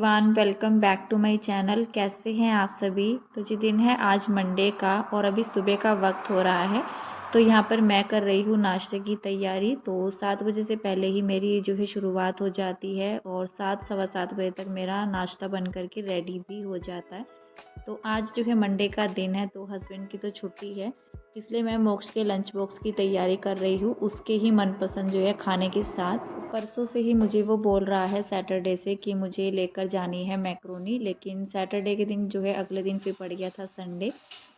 Everyone, welcome back to my channel. कैसे हैं आप सभी। तो जी दिन है आज मंडे का और अभी सुबह का वक्त हो रहा है। तो यहाँ पर मैं कर रही हूँ नाश्ते की तैयारी। तो 7 बजे से पहले ही मेरी जो है शुरुआत हो जाती है और 7 सवा 7 बजे तक मेरा नाश्ता बन करके रेडी भी हो जाता है। तो आज जो है मंडे का दिन है, तो हस्बैंड की तो छुट्टी है, इसलिए मैं मोक्ष के लंच बॉक्स की तैयारी कर रही हूँ उसके ही मनपसंद जो है खाने के साथ। परसों से ही मुझे वो बोल रहा है सैटरडे से कि मुझे लेकर जानी है मैक्रोनी, लेकिन सैटरडे के दिन जो है अगले दिन फिर पड़ गया था संडे।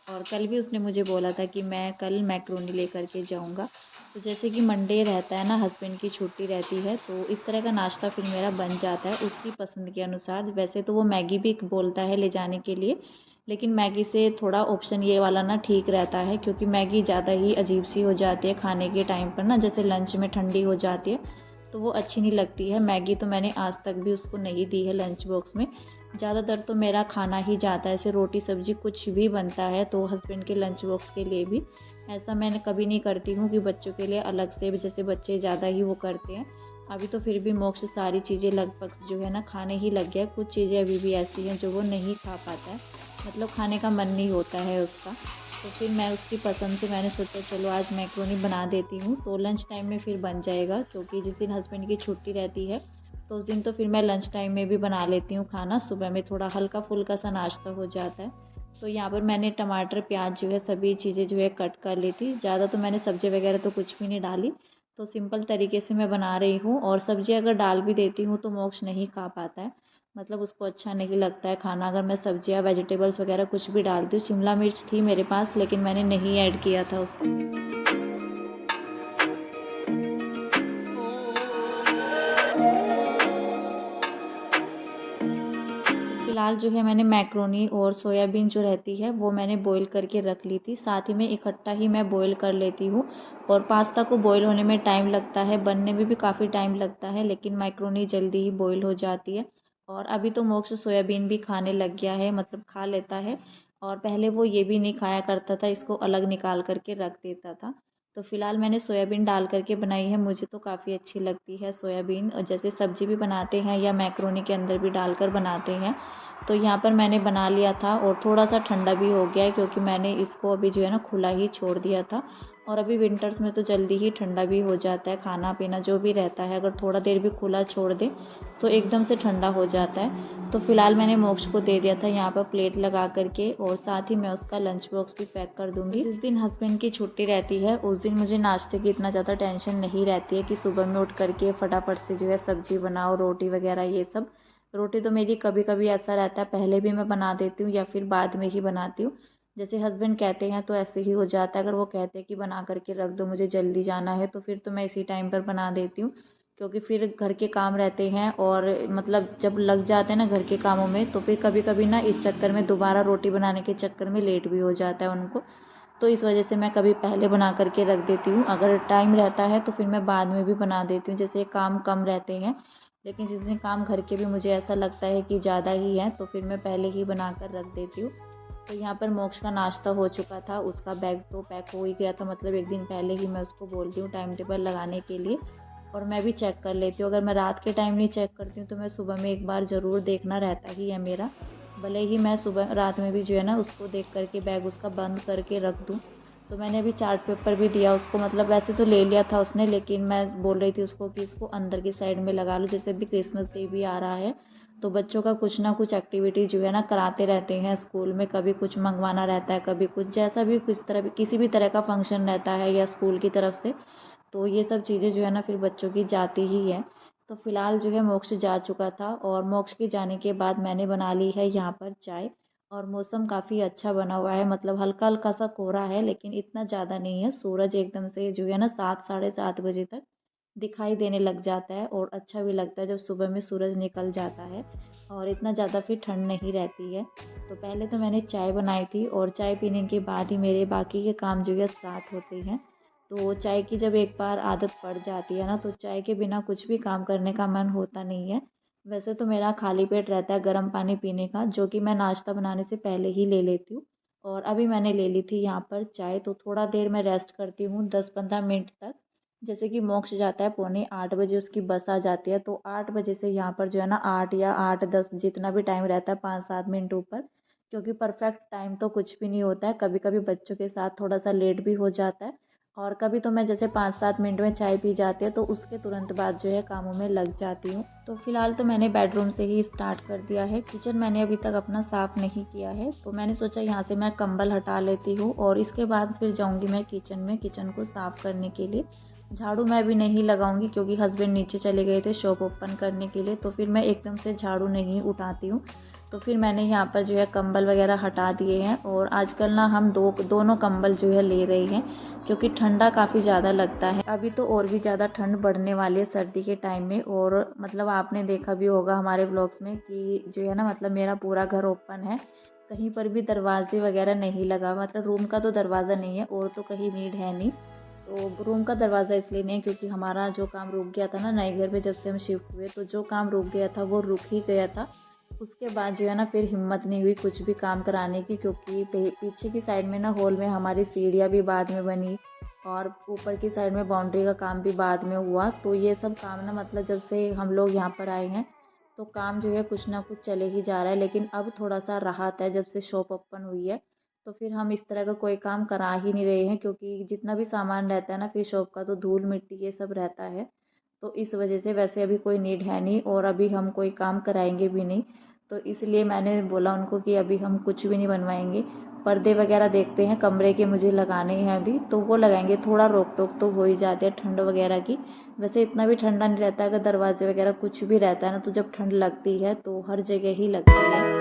और कल भी उसने मुझे बोला था कि मैं कल मैक्रोनी लेकर के जाऊँगा। तो जैसे कि मंडे रहता है ना, हस्बैंड की छुट्टी रहती है, तो इस तरह का नाश्ता फिर मेरा बन जाता है उसकी पसंद के अनुसार। वैसे तो वो मैगी भी बोलता है ले जाने के लिए, लेकिन मैगी से थोड़ा ऑप्शन ये वाला ना ठीक रहता है, क्योंकि मैगी ज़्यादा ही अजीब सी हो जाती है खाने के टाइम पर ना, जैसे लंच में ठंडी हो जाती है तो वो अच्छी नहीं लगती है। मैगी तो मैंने आज तक भी उसको नहीं दी है लंच बॉक्स में। ज़्यादातर तो मेरा खाना ही जाता है, ऐसे रोटी सब्जी कुछ भी बनता है तो हस्बैंड के लंच बॉक्स के लिए भी। ऐसा मैंने कभी नहीं करती हूँ कि बच्चों के लिए अलग से, जैसे बच्चे ज़्यादा ही वो करते हैं। अभी तो फिर भी मोक्ष सारी चीज़ें लगभग जो है ना खाने ही लग गया। कुछ चीज़ें अभी भी ऐसी हैं जो वो नहीं खा पाता है, मतलब खाने का मन नहीं होता है उसका। तो फिर मैं उसकी पसंद से मैंने सोचा चलो आज मैक्रोनी बना देती हूँ, तो लंच टाइम में फिर बन जाएगा, क्योंकि जिस दिन हस्बैंड की छुट्टी रहती है तो उस दिन तो फिर मैं लंच टाइम में भी बना लेती हूँ खाना। सुबह में थोड़ा हल्का फुल्का सा नाश्ता हो जाता है। तो यहाँ पर मैंने टमाटर प्याज जो है सभी चीज़ें जो है कट कर ली थी। ज़्यादा तो मैंने सब्ज़ी वगैरह तो कुछ भी नहीं डाली, तो सिंपल तरीके से मैं बना रही हूँ। और सब्ज़ी अगर डाल भी देती हूँ तो मोक्ष नहीं खा पाता है, मतलब उसको अच्छा नहीं लगता है खाना अगर मैं सब्जियाँ वेजिटेबल्स वगैरह कुछ भी डालती हूँ। शिमला मिर्च थी मेरे पास लेकिन मैंने नहीं ऐड किया था उसको। फ़िलहाल जो है मैंने मैक्रोनी और सोयाबीन जो रहती है वो मैंने बॉईल करके रख ली थी, साथ ही में इकट्ठा ही मैं बॉईल कर लेती हूँ। और पास्ता को बॉईल होने में टाइम लगता है, बनने में भी काफ़ी टाइम लगता है, लेकिन मैक्रोनी जल्दी ही बॉईल हो जाती है। और अभी तो मोक्ष सोयाबीन भी खाने लग गया है, मतलब खा लेता है। और पहले वो ये भी नहीं खाया करता था, इसको अलग निकाल करके रख देता था। तो फ़िलहाल मैंने सोयाबीन डाल करके बनाई है, मुझे तो काफ़ी अच्छी लगती है सोयाबीन, और जैसे सब्ज़ी भी बनाते हैं या मैक्रोनी के अंदर भी डालकर बनाते हैं। तो यहाँ पर मैंने बना लिया था और थोड़ा सा ठंडा भी हो गया है, क्योंकि मैंने इसको अभी जो है ना खुला ही छोड़ दिया था। और अभी विंटर्स में तो जल्दी ही ठंडा भी हो जाता है खाना पीना जो भी रहता है, अगर थोड़ा देर भी खुला छोड़ दे तो एकदम से ठंडा हो जाता है। तो फिलहाल मैंने मोक्ष को दे दिया था यहाँ पर प्लेट लगा करके, और साथ ही मैं उसका लंच बॉक्स भी पैक कर दूँगी। जिस दिन हस्बैंड की छुट्टी रहती है उस दिन मुझे नाश्ते की इतना ज़्यादा टेंशन नहीं रहती है कि सुबह में उठ करके फटाफट से जो है सब्ज़ी बनाओ, रोटी वगैरह ये सब। रोटी तो मेरी कभी कभी ऐसा रहता है पहले भी मैं बना देती हूँ या फिर बाद में ही बनाती हूँ। जैसे हस्बैंड कहते हैं तो ऐसे ही हो जाता है, अगर वो कहते हैं कि बना करके रख दो मुझे जल्दी जाना है तो फिर तो मैं इसी टाइम पर बना देती हूँ। क्योंकि फिर घर के काम रहते हैं और मतलब जब लग जाते हैं ना घर के कामों में, तो फिर कभी कभी ना इस चक्कर में दोबारा रोटी बनाने के चक्कर में लेट भी हो जाता है उनको। तो इस वजह से मैं कभी पहले बना करके रख देती हूँ, अगर टाइम रहता है तो फिर मैं बाद में भी बना देती हूँ, जैसे काम कम रहते हैं। लेकिन जिस दिन काम घर के भी मुझे ऐसा लगता है कि ज़्यादा ही है तो फिर मैं पहले ही बना कर रख देती हूँ। तो यहाँ पर मोक्ष का नाश्ता हो चुका था, उसका बैग तो पैक हो ही गया था, मतलब एक दिन पहले ही मैं उसको बोलती हूँ टाइम टेबल लगाने के लिए। और मैं भी चेक कर लेती हूँ, अगर मैं रात के टाइम नहीं चेक करती हूँ तो मैं सुबह में एक बार ज़रूर देखना रहता ही है मेरा। भले ही मैं सुबह रात में भी जो है ना उसको देख करके बैग उसका बंद करके रख दूँ। तो मैंने अभी चार्ट पेपर भी दिया उसको, मतलब वैसे तो ले लिया था उसने, लेकिन मैं बोल रही थी उसको कि इसको अंदर की साइड में लगा लो, जैसे अभी क्रिसमस डे भी आ रहा है तो बच्चों का कुछ ना कुछ एक्टिविटी जो है ना कराते रहते हैं स्कूल में, कभी कुछ मंगवाना रहता है, कभी कुछ, जैसा भी किस तरह भी किसी भी तरह का फंक्शन रहता है या स्कूल की तरफ से, तो ये सब चीज़ें जो है ना फिर बच्चों की जाती ही है। तो फिलहाल जो है मोक्ष जा चुका था और मोक्ष के जाने के बाद मैंने बना ली है यहाँ पर चाय। और मौसम काफ़ी अच्छा बना हुआ है, मतलब हल्का हल्का सा कोहरा है लेकिन इतना ज़्यादा नहीं है। सूरज एकदम से जो है ना 7 साढ़े 7 बजे तक दिखाई देने लग जाता है, और अच्छा भी लगता है जब सुबह में सूरज निकल जाता है और इतना ज़्यादा फिर ठंड नहीं रहती है। तो पहले तो मैंने चाय बनाई थी और चाय पीने के बाद ही मेरे बाकी के काम जो है स्टार्ट होते हैं। तो चाय की जब एक बार आदत पड़ जाती है ना तो चाय के बिना कुछ भी काम करने का मन होता नहीं है। वैसे तो मेरा खाली पेट रहता है गर्म पानी पीने का, जो कि मैं नाश्ता बनाने से पहले ही ले लेती हूँ। और अभी मैंने ले ली थी यहाँ पर चाय, तो थोड़ा देर मैं रेस्ट करती हूँ 10-15 मिनट तक। जैसे कि मोक्ष जाता है पौने 8 बजे, उसकी बस आ जाती है, तो 8 बजे से यहाँ पर जो है ना 8 या 8:10 जितना भी टाइम रहता है, 5-7 मिनट ऊपर, क्योंकि परफेक्ट टाइम तो कुछ भी नहीं होता है। कभी कभी बच्चों के साथ थोड़ा सा लेट भी हो जाता है, और कभी तो मैं जैसे 5-7 मिनट में चाय पी जाती है तो उसके तुरंत बाद जो है कामों में लग जाती हूँ। तो फिलहाल तो मैंने बेडरूम से ही स्टार्ट कर दिया है। किचन मैंने अभी तक अपना साफ़ नहीं किया है, तो मैंने सोचा यहाँ से मैं कंबल हटा लेती हूँ और इसके बाद फिर जाऊँगी मैं किचन में, किचन को साफ़ करने के लिए। झाड़ू मैं अभी नहीं लगाऊंगी क्योंकि हस्बैंड नीचे चले गए थे शॉप ओपन करने के लिए, तो फिर मैं एकदम से झाड़ू नहीं उठाती हूँ। तो फिर मैंने यहाँ पर जो है कंबल वगैरह हटा दिए हैं, और आजकल ना हम दोनों कंबल जो है ले रहे हैं क्योंकि ठंडा काफ़ी ज़्यादा लगता है। अभी तो और भी ज़्यादा ठंड बढ़ने वाली है सर्दी के टाइम में, और मतलब आपने देखा भी होगा हमारे व्लॉग्स में कि जो है ना मतलब मेरा पूरा घर ओपन है, कहीं पर भी दरवाजे वगैरह नहीं लगा, मतलब रूम का तो दरवाज़ा नहीं है और तो कहीं नीड है नहीं। तो रूम का दरवाज़ा इसलिए नहीं क्योंकि हमारा जो काम रुक गया था ना नए घर पे, जब से हम शिफ्ट हुए तो जो काम रुक गया था वो रुक ही गया था। उसके बाद जो है ना फिर हिम्मत नहीं हुई कुछ भी काम कराने की, क्योंकि पीछे की साइड में ना हॉल में हमारी सीढ़ियाँ भी बाद में बनी, और ऊपर की साइड में बाउंड्री का काम भी बाद में हुआ। तो ये सब काम ना मतलब जब से हम लोग यहाँ पर आए हैं तो काम जो है कुछ ना कुछ चले ही जा रहा है, लेकिन अब थोड़ा सा राहत है जब से शॉप ओपन हुई है। तो फिर हम इस तरह का कोई काम करा ही नहीं रहे हैं, क्योंकि जितना भी सामान रहता है ना फिर शॉप का, तो धूल मिट्टी ये सब रहता है। तो इस वजह से वैसे अभी कोई नीड है नहीं, और अभी हम कोई काम कराएंगे भी नहीं। तो इसलिए मैंने बोला उनको कि अभी हम कुछ भी नहीं बनवाएंगे। पर्दे वगैरह देखते हैं कमरे के, मुझे लगाने हैं अभी, तो वो लगाएंगे। थोड़ा रोक टोक तो हो ही जाती है ठंड वगैरह की। वैसे इतना भी ठंडा नहीं रहता है, अगर दरवाजे वगैरह कुछ भी रहता है ना, तो जब ठंड लगती है तो हर जगह ही लगती है।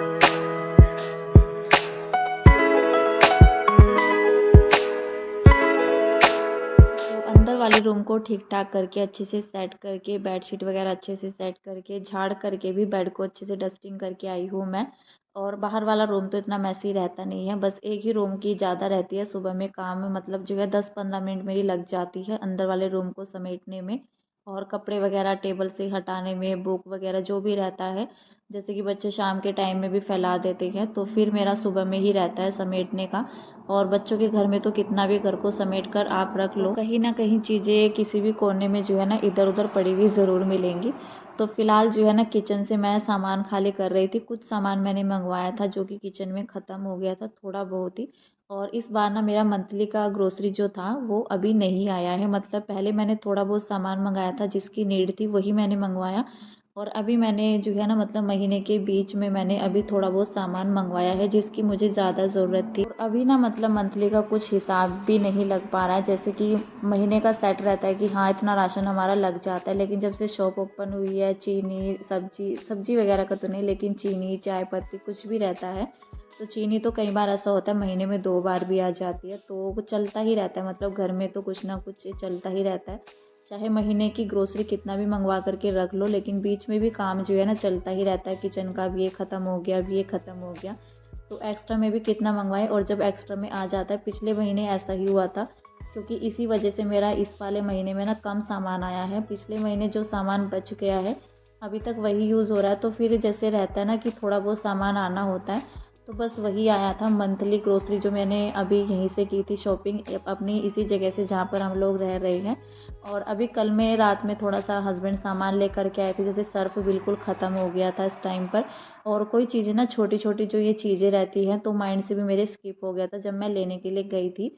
अंदर वाले रूम को ठीक ठाक करके अच्छे से सेट करके, बेडशीट वगैरह अच्छे से सेट करके, झाड़ करके भी बेड को अच्छे से डस्टिंग करके आई हूँ मैं। और बाहर वाला रूम तो इतना मैसी रहता नहीं है, बस एक ही रूम की ज़्यादा रहती है सुबह में काम में, मतलब जो है 10-15 मिनट मेरी लग जाती है अंदर वाले रूम को समेटने में, और कपड़े वगैरह टेबल से हटाने में, बुक वगैरह जो भी रहता है, जैसे कि बच्चे शाम के टाइम में भी फैला देते हैं, तो फिर मेरा सुबह में ही रहता है समेटने का। और बच्चों के घर में तो कितना भी घर को समेट कर आप रख लो, कहीं ना कहीं चीज़ें किसी भी कोने में जो है ना इधर उधर पड़ी हुई ज़रूर मिलेंगी। तो फिलहाल जो है ना किचन से मैं सामान खाली कर रही थी। कुछ सामान मैंने मंगवाया था जो कि किचन में ख़त्म हो गया था थोड़ा बहुत ही, और इस बार ना मेरा मंथली का ग्रोसरी जो था वो अभी नहीं आया है। मतलब पहले मैंने थोड़ा बहुत सामान मंगाया था जिसकी नीड थी, वही मैंने मंगवाया, और अभी मैंने जो है ना मतलब महीने के बीच में मैंने अभी थोड़ा बहुत सामान मंगवाया है जिसकी मुझे ज़्यादा ज़रूरत थी। और अभी ना मतलब मंथली का कुछ हिसाब भी नहीं लग पा रहा है, जैसे कि महीने का सेट रहता है कि हाँ इतना राशन हमारा लग जाता है, लेकिन जब से शॉप ओपन हुई है, चीनी सब्जी वगैरह का तो नहीं, लेकिन चीनी चाय पत्ती कुछ भी रहता है, तो चीनी तो कई बार ऐसा होता है महीने में 2 बार भी आ जाती है, तो वो चलता ही रहता है। मतलब घर में तो कुछ ना कुछ चलता ही रहता है, चाहे महीने की ग्रोसरी कितना भी मंगवा करके रख लो, लेकिन बीच में भी काम जो है ना चलता ही रहता है। किचन का भी ये ख़त्म हो गया, अभी ये ख़त्म हो गया, तो एक्स्ट्रा में भी कितना मंगवाएं, और जब एक्स्ट्रा में आ जाता है, पिछले महीने ऐसा ही हुआ था, क्योंकि इसी वजह से मेरा इस वाले महीने में ना कम सामान आया है। पिछले महीने जो सामान बच गया है अभी तक वही यूज़ हो रहा है, तो फिर जैसे रहता है ना कि थोड़ा बहुत सामान आना होता है, तो बस वही आया था मंथली ग्रोसरी, जो मैंने अभी यहीं से की थी शॉपिंग अपनी इसी जगह से जहाँ पर हम लोग रह रहे हैं। और अभी कल में रात में थोड़ा सा हस्बैंड सामान लेकर के आए थे, जैसे सर्फ बिल्कुल ख़त्म हो गया था इस टाइम पर, और कोई चीज़ें ना छोटी छोटी जो ये चीज़ें रहती हैं तो माइंड से भी मेरे स्किप हो गया था जब मैं लेने के लिए गई थी,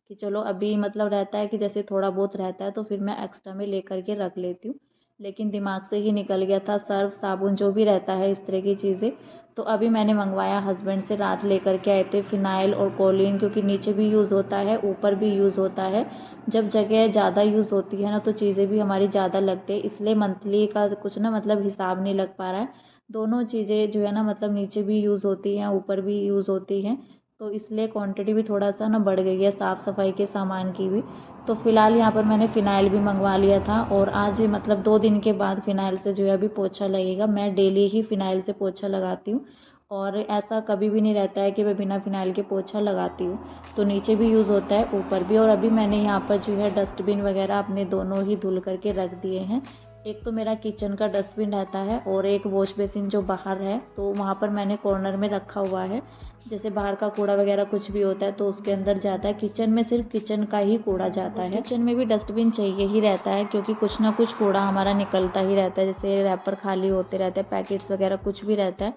कि चलो अभी मतलब रहता है कि जैसे थोड़ा बहुत रहता है तो फिर मैं एक्स्ट्रा में ले करके रख लेती हूँ, लेकिन दिमाग से ही निकल गया था। सर्फ साबुन जो भी रहता है इस तरह की चीज़ें, तो अभी मैंने मंगवाया, हस्बैंड से रात लेकर के आए थे फिनाइल और कोलिन, क्योंकि नीचे भी यूज़ होता है ऊपर भी यूज़ होता है। जब जगह ज़्यादा यूज़ होती है ना तो चीज़ें भी हमारी ज़्यादा लगती है, इसलिए मंथली का कुछ ना मतलब हिसाब नहीं लग पा रहा है। दोनों चीज़ें जो है ना मतलब नीचे भी यूज़ होती हैं ऊपर भी यूज़ होती हैं, तो इसलिए क्वांटिटी भी थोड़ा सा ना बढ़ गई है साफ़ सफाई के सामान की भी। तो फ़िलहाल यहाँ पर मैंने फ़िनाइल भी मंगवा लिया था, और आज मतलब 2 दिन के बाद फ़िनाइल से जो है अभी पोछा लगेगा। मैं डेली ही फ़िनाइल से पोछा लगाती हूँ, और ऐसा कभी भी नहीं रहता है कि मैं बिना फ़िनाइल के पोछा लगाती हूँ। तो नीचे भी यूज़ होता है ऊपर भी। और अभी मैंने यहाँ पर जो है डस्टबिन वगैरह अपने दोनों ही धुल करके रख दिए हैं। एक तो मेरा किचन का डस्टबिन रहता है और एक वॉश बेसिन जो बाहर है, तो वहाँ पर मैंने कॉर्नर में रखा हुआ है। जैसे बाहर का कूड़ा वगैरह कुछ भी होता है तो उसके अंदर जाता है। किचन में सिर्फ किचन का ही कूड़ा जाता है। किचन में भी डस्टबिन चाहिए ही रहता है क्योंकि कुछ ना कुछ कूड़ा हमारा निकलता ही रहता है। जैसे रैपर खाली होते रहते हैं, पैकेट्स वगैरह कुछ भी रहता है,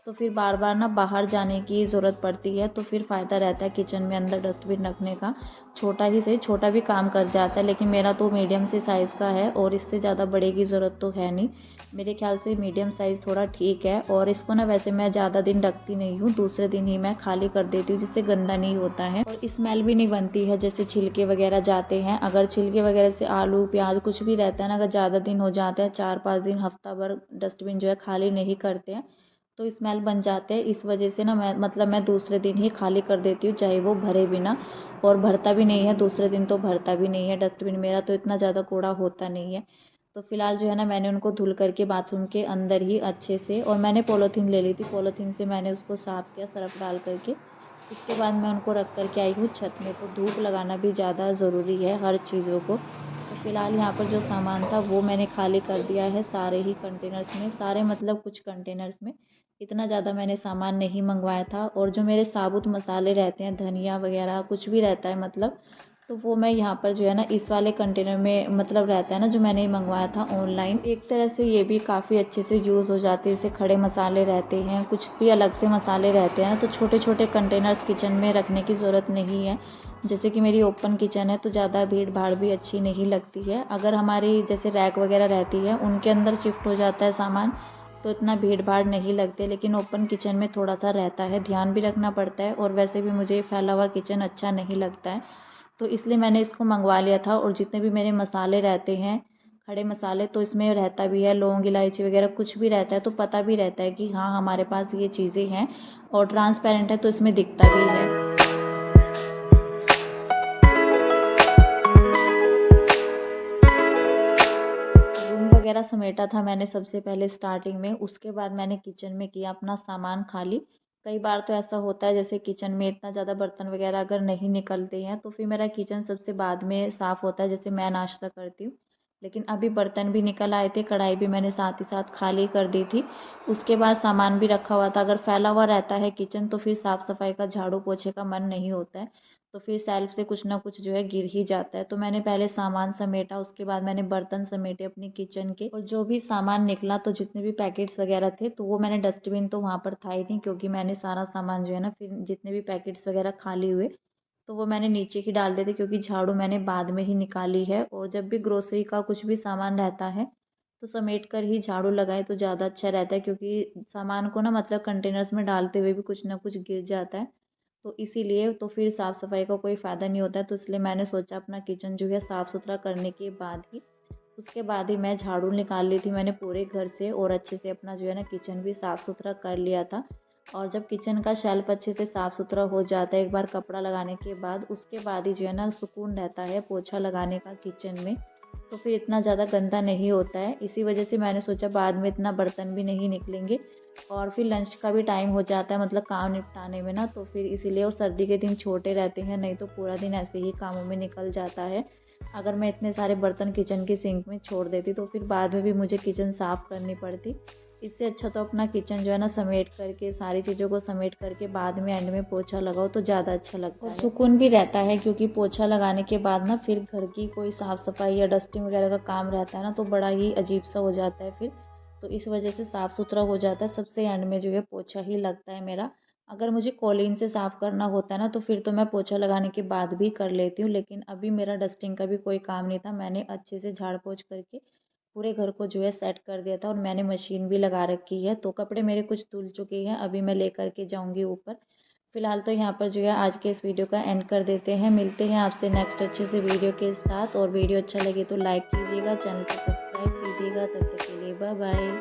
तो फिर बार बार ना बाहर जाने की ज़रूरत पड़ती है। तो फिर फ़ायदा रहता है किचन में अंदर डस्टबिन रखने का। छोटा ही सही, छोटा भी काम कर जाता है, लेकिन मेरा तो मीडियम से साइज़ का है और इससे ज़्यादा बड़े की ज़रूरत तो है नहीं। मेरे ख्याल से मीडियम साइज़ थोड़ा ठीक है। और इसको ना वैसे मैं ज़्यादा दिन रखती नहीं हूँ, दूसरे दिन ही मैं खाली कर देती हूँ, जिससे गंदा नहीं होता है और स्मेल भी नहीं बनती है। जैसे छिलके वगैरह जाते हैं, अगर छिलके वगैरह से आलू प्याज कुछ भी रहता है ना, अगर ज़्यादा दिन हो जाते हैं, 4-5 दिन हफ्ता भर डस्टबिन जो है खाली नहीं करते हैं, तो स्मेल बन जाते हैं। इस वजह से ना मैं दूसरे दिन ही खाली कर देती हूँ, चाहे वो भरे भी ना। और भरता भी नहीं है दूसरे दिन, तो भरता भी नहीं है डस्टबिन मेरा, तो इतना ज़्यादा कूड़ा होता नहीं है। तो फिलहाल जो है ना मैंने उनको धुल करके बाथरूम के अंदर ही अच्छे से, और मैंने पॉलीथीन ले ली थी, पॉलीथीन से मैंने उसको साफ़ किया सर्फ डाल करके। उसके बाद मैं उनको रख करके आई हूँ छत में। तो धूप लगाना भी ज़्यादा ज़रूरी है हर चीज़ों को। तो फिलहाल यहाँ पर जो सामान था वो मैंने खाली कर दिया है सारे ही कंटेनर्स में, सारे मतलब कुछ कंटेनर्स में। इतना ज़्यादा मैंने सामान नहीं मंगवाया था। और जो मेरे साबुत मसाले रहते हैं, धनिया वगैरह कुछ भी रहता है मतलब, तो वो मैं यहाँ पर जो है ना इस वाले कंटेनर में मतलब रहता है ना, जो मैंने मंगवाया था ऑनलाइन। एक तरह से ये भी काफ़ी अच्छे से यूज़ हो जाते हैं। जैसे खड़े मसाले रहते हैं, कुछ भी अलग से मसाले रहते हैं, तो छोटे छोटे कंटेनर्स किचन में रखने की ज़रूरत नहीं है। जैसे कि मेरी ओपन किचन है तो ज़्यादा भीड़ भाड़ भी अच्छी नहीं लगती है। अगर हमारी जैसे रैक वगैरह रहती है उनके अंदर शिफ्ट हो जाता है सामान, तो इतना भीड़ भाड़ नहीं लगते। लेकिन ओपन किचन में थोड़ा सा रहता है, ध्यान भी रखना पड़ता है, और वैसे भी मुझे फैला हुआ किचन अच्छा नहीं लगता है। तो इसलिए मैंने इसको मंगवा लिया था। और जितने भी मेरे मसाले रहते हैं, खड़े मसाले, तो इसमें रहता भी है, लौंग इलायची वगैरह कुछ भी रहता है, तो पता भी रहता है कि हाँ हमारे पास ये चीज़ें हैं। और ट्रांसपेरेंट है तो इसमें दिखता भी है। रूम वगैरह समेटा था मैंने सबसे पहले स्टार्टिंग में, उसके बाद मैंने किचन में किया अपना सामान खाली। कई बार तो ऐसा होता है जैसे किचन में इतना ज़्यादा बर्तन वगैरह अगर नहीं निकलते हैं तो फिर मेरा किचन सबसे बाद में साफ़ होता है, जैसे मैं नाश्ता करती हूँ। लेकिन अभी बर्तन भी निकल आए थे, कढ़ाई भी मैंने साथ ही साथ खाली कर दी थी। उसके बाद सामान भी रखा हुआ था। अगर फैला हुआ रहता है किचन तो फिर साफ़ सफाई का झाड़ू पोछे का मन नहीं होता है, तो फिर सेल्फ से कुछ ना कुछ जो है गिर ही जाता है। तो मैंने पहले सामान समेटा, उसके बाद मैंने बर्तन समेटे अपनी किचन के, और जो भी सामान निकला तो जितने भी पैकेट्स वगैरह थे तो वो मैंने, डस्टबिन तो वहाँ पर था ही नहीं क्योंकि मैंने सारा सामान जो है ना, फिर जितने भी पैकेट्स वगैरह खाली हुए तो वो मैंने नीचे ही डाल दिए थे, क्योंकि झाड़ू मैंने बाद में ही निकाली है। और जब भी ग्रोसरी का कुछ भी सामान रहता है तो समेट कर ही झाड़ू लगाए तो ज़्यादा अच्छा रहता है, क्योंकि सामान को ना मतलब कंटेनर्स में डालते हुए भी कुछ ना कुछ गिर जाता है। तो इसीलिए तो फिर साफ़ सफाई का कोई फ़ायदा नहीं होता है। तो इसलिए मैंने सोचा अपना किचन जो है साफ़ सुथरा करने के बाद ही, उसके बाद ही मैं झाड़ू निकाल ली थी मैंने पूरे घर से, और अच्छे से अपना जो है ना किचन भी साफ़ सुथरा कर लिया था। और जब किचन का शेल्फ अच्छे से साफ़ सुथरा हो जाता है एक बार कपड़ा लगाने के बाद, उसके बाद ही जो है ना सुकून रहता है पोछा लगाने का किचन में। तो फिर इतना ज़्यादा गंदा नहीं होता है। इसी वजह से मैंने सोचा बाद में इतना बर्तन भी नहीं निकलेंगे, और फिर लंच का भी टाइम हो जाता है मतलब काम निपटाने में ना, तो फिर इसीलिए। और सर्दी के दिन छोटे रहते हैं, नहीं तो पूरा दिन ऐसे ही कामों में निकल जाता है। अगर मैं इतने सारे बर्तन किचन की सिंक में छोड़ देती तो फिर बाद में भी मुझे किचन साफ़ करनी पड़ती। इससे अच्छा तो अपना किचन जो है ना समेट करके, सारी चीज़ों को समेट करके बाद में एंड में पोछा लगाओ तो ज़्यादा अच्छा लगता है और सुकून भी रहता है। क्योंकि पोछा लगाने के बाद ना फिर घर की कोई साफ़ सफाई या डस्टिंग वगैरह का काम रहता है ना, तो बड़ा ही अजीब सा हो जाता है फिर। तो इस वजह से साफ़ सुथरा हो जाता है, सबसे एंड में जो है पोछा ही लगता है मेरा। अगर मुझे कॉलीन से साफ़ करना होता है ना तो फिर तो मैं पोछा लगाने के बाद भी कर लेती हूँ, लेकिन अभी मेरा डस्टिंग का भी कोई काम नहीं था। मैंने अच्छे से झाड़ पोछ करके पूरे घर को जो है सेट कर दिया था, और मैंने मशीन भी लगा रखी है। तो कपड़े मेरे कुछ धुल चुके हैं, अभी मैं ले करके जाऊँगी ऊपर। फिलहाल तो यहाँ पर जो है आज के इस वीडियो का एंड कर देते हैं। मिलते हैं आपसे नेक्स्ट अच्छे से वीडियो के साथ, और वीडियो अच्छा लगे तो लाइक कीजिएगा, चैनल को सब्सक्राइब कीजिएगा। तब तक के लिए बाय बाय।